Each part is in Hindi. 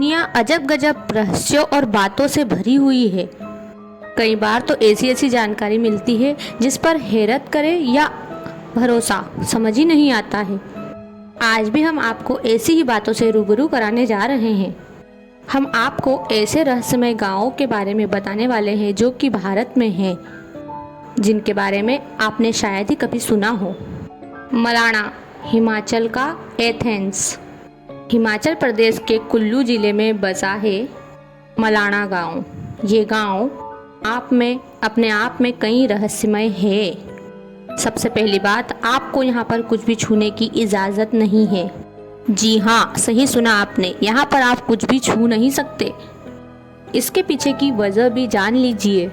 दुनिया अजब गजब रहस्यों और बातों से भरी हुई है। कई बार तो ऐसी ऐसी जानकारी मिलती है जिस पर हैरत करे या भरोसा समझ ही नहीं आता है। आज भी हम आपको ऐसी ही बातों से रूबरू कराने जा रहे हैं। हम आपको ऐसे रहस्यमय गांवों के बारे में बताने वाले हैं जो कि भारत में हैं, जिनके बारे में आपने शायद ही कभी सुना हो। मलाणा, हिमाचल का एथेंस। हिमाचल प्रदेश के कुल्लू जिले में बसा है मलाणा गांव। ये गांव अपने आप में कई रहस्यमय है। सबसे पहली बात, आपको यहाँ पर कुछ भी छूने की इजाज़त नहीं है। जी हाँ, सही सुना आपने, यहाँ पर आप कुछ भी छू नहीं सकते। इसके पीछे की वजह भी जान लीजिए।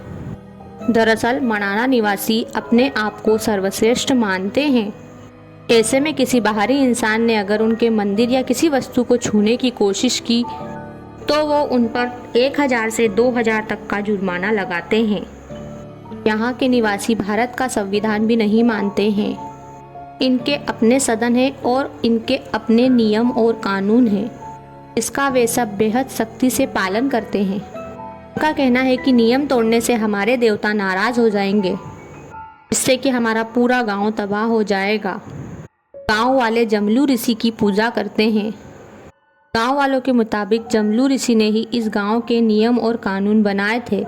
दरअसल मलाणा निवासी अपने आप को सर्वश्रेष्ठ मानते हैं। ऐसे में किसी बाहरी इंसान ने अगर उनके मंदिर या किसी वस्तु को छूने की कोशिश की तो वो उन पर 1000 से 2000 तक का जुर्माना लगाते हैं। यहाँ के निवासी भारत का संविधान भी नहीं मानते हैं। इनके अपने सदन है और इनके अपने नियम और कानून हैं। इसका वे सब बेहद सख्ती से पालन करते हैं। उनका कहना है कि नियम तोड़ने से हमारे देवता नाराज हो जाएंगे, जिससे कि हमारा पूरा गांव तबाह हो जाएगा। गांव वाले जमलू ऋषि की पूजा करते हैं। गांव वालों के मुताबिक जमलू ऋषि ने ही इस गांव के नियम और कानून बनाए थे।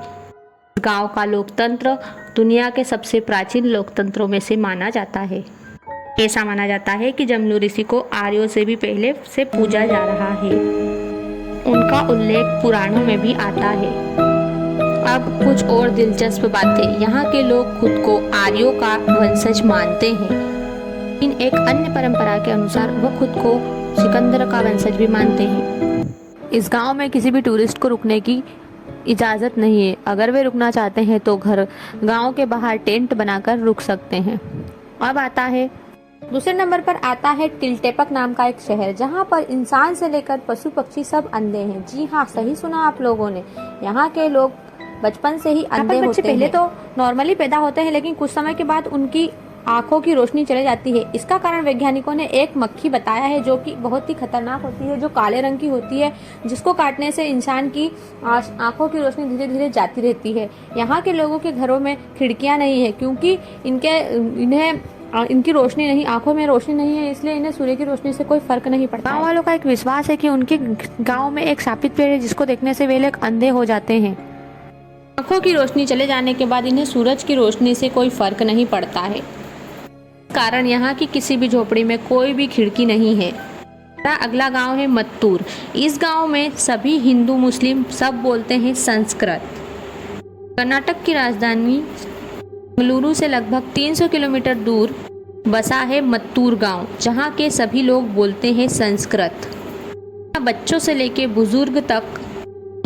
गांव का लोकतंत्र दुनिया के सबसे प्राचीन लोकतंत्रों में से माना जाता है। ऐसा माना जाता है कि जमलू ऋषि को आर्यों से भी पहले से पूजा जा रहा है। उनका उल्लेख पुराणों में भी आता है। अब कुछ और दिलचस्प बातें। यहाँ के लोग खुद को आर्यों का वंशज मानते हैं। इन एक अन्य परंपरा के अनुसार वह खुद को सिकंदर का वंशज भी मानते हैं। इस गांव में किसी भी टूरिस्ट को रुकने की इजाज़त नहीं है। अगर वे रुकना चाहते हैं तो गांव के बाहर टेंट बनाकर रुक सकते हैं। अब आता है दूसरे नंबर पर आता है टिलटेपक नाम का एक शहर, जहां पर इंसान से लेकर पशु पक्षी सब अंधे हैं। जी हाँ, सही सुना आप लोगों ने। यहाँ के लोग बचपन से ही अंधे होते हैं। पहले तो नॉर्मली पैदा होते हैं, लेकिन कुछ समय के बाद उनकी आंखों की रोशनी चली जाती है। इसका कारण वैज्ञानिकों ने एक मक्खी बताया है जो कि बहुत ही खतरनाक होती है, जो काले रंग की होती है, जिसको काटने से इंसान की आंखों की रोशनी धीरे धीरे जाती रहती है। यहाँ के लोगों के घरों में खिड़कियां नहीं है, क्योंकि इनकी रोशनी नहीं, आंखों में रोशनी नहीं है, इसलिए इन्हें सूर्य की रोशनी से कोई फर्क नहीं पड़ता। गाँव वालों का एक विश्वास है कि उनके गाँव में एक शापित पेड़ है जिसको देखने से वे लोग अंधे हो जाते हैं। आंखों की रोशनी चले जाने के बाद इन्हें सूरज की रोशनी से कोई फर्क नहीं पड़ता है। कारण यहाँ की किसी भी झोपड़ी में कोई भी खिड़की नहीं है। अगला गांव है मत्तूर। इस गांव में सभी हिंदू मुस्लिम सब बोलते हैं संस्कृत। कर्नाटक की राजधानी बेंगलुरु से लगभग 300 किलोमीटर दूर बसा है मत्तूर गांव, जहां के सभी लोग बोलते हैं संस्कृत। बच्चों से लेकर बुजुर्ग तक,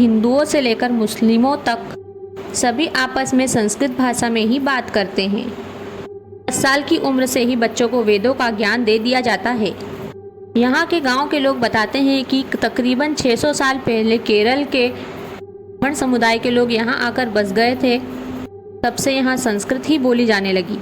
हिंदुओं से लेकर मुस्लिमों तक सभी आपस में संस्कृत भाषा में ही बात करते हैं। 10 साल की उम्र से ही बच्चों को वेदों का ज्ञान दे दिया जाता है। यहाँ के गांव के लोग बताते हैं कि तकरीबन 600 साल पहले केरल के ब्राह्मण समुदाय के लोग यहाँ आकर बस गए थे। तब से यहाँ संस्कृत ही बोली जाने लगी।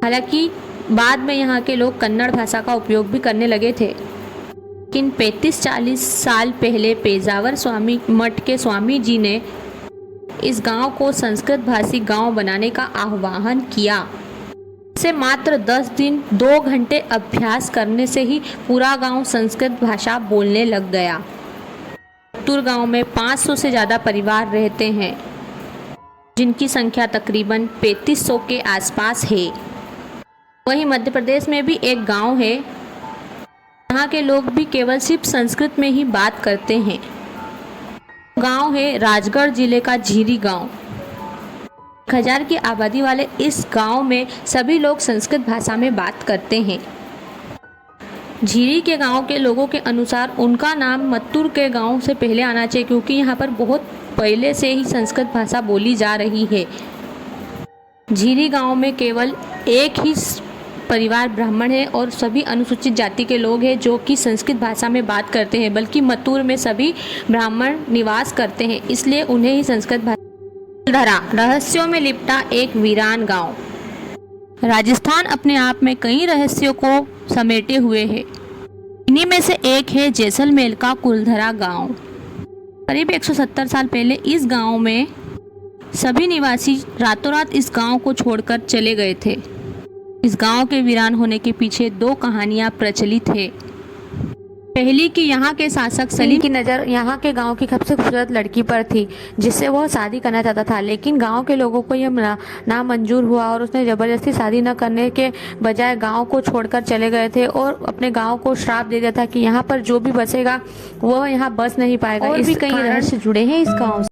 हालांकि बाद में यहाँ के लोग कन्नड़ भाषा का उपयोग भी करने लगे थे। लेकिन 35-40 साल पहले पेजावर स्वामी मठ के स्वामी जी ने इस गांव को संस्कृत भाषी गांव बनाने का आह्वान किया। से मात्र 10 दिन 2 घंटे अभ्यास करने से ही पूरा गांव संस्कृत भाषा बोलने लग गया। मत्तूर गांव में 500 से ज़्यादा परिवार रहते हैं, जिनकी संख्या तकरीबन 3500 के आसपास है। वहीं मध्य प्रदेश में भी एक गांव है, यहाँ के लोग भी केवल सिर्फ संस्कृत में ही बात करते हैं। गांव है राजगढ़ जिले का झीरी गांव। 1000 की आबादी वाले इस गांव में सभी लोग संस्कृत भाषा में बात करते हैं। झीरी के गांव के लोगों के अनुसार उनका नाम मत्तूर के गांव से पहले आना चाहिए, क्योंकि यहाँ पर बहुत पहले से ही संस्कृत भाषा बोली जा रही है। झीरी गांव में केवल एक ही परिवार ब्राह्मण है और सभी अनुसूचित जाति के लोग हैं जो कि संस्कृत भाषा में बात करते हैं, बल्कि मत्तूर में सभी ब्राह्मण निवास करते हैं, इसलिए उन्हें ही संस्कृत भाषा। कुलधरा, रहस्यों में लिपटा एक वीरान गांव। राजस्थान अपने आप में कई रहस्यों को समेटे हुए है। इन्हीं में से एक है जैसलमेर का कुलधरा गांव। करीब 170 साल पहले इस गांव में सभी निवासी रातों रात इस गांव को छोड़कर चले गए थे। इस गांव के वीरान होने के पीछे दो कहानियां प्रचलित है। पहली कि यहाँ के शासक सलीम की नज़र यहाँ के गांव की सबसे खूबसूरत लड़की पर थी, जिससे वह शादी करना चाहता था, लेकिन गांव के लोगों को यह नामंजूर हुआ और उसने ज़बरदस्ती शादी न करने के बजाय गांव को छोड़कर चले गए थे और अपने गांव को श्राप दे दिया था कि यहाँ पर जो भी बसेगा वह यहाँ बस नहीं पाएगा। और भी कई रहस्य जुड़े हैं इस गाँव से।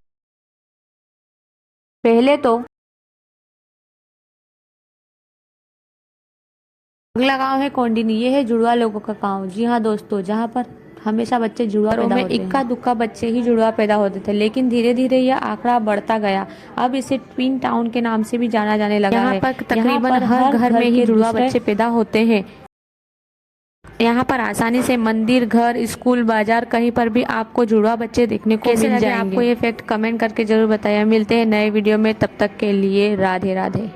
पहले तो अगला गांव है कौंडिनी। ये है जुड़वा लोगों का गांव। जी हाँ दोस्तों, जहाँ पर हमेशा बच्चे जुड़वा पैदा होते हैं। इक्का दुक्का बच्चे ही जुड़वा पैदा होते थे, लेकिन धीरे धीरे यह आंकड़ा बढ़ता गया। अब इसे ट्विन टाउन के नाम से भी जाना जाने लगा है। यहाँ पर तकरीबन हर घर में ही जुड़वा बच्चे पैदा होते हैं। यहाँ पर आसानी से मंदिर, घर, स्कूल, बाजार कहीं पर भी आपको जुड़वा बच्चे देखने को मिल जाएंगे। आपको ये फैक्ट कमेंट करके जरूर बताइए। मिलते हैं नए वीडियो में, तब तक के लिए राधे राधे।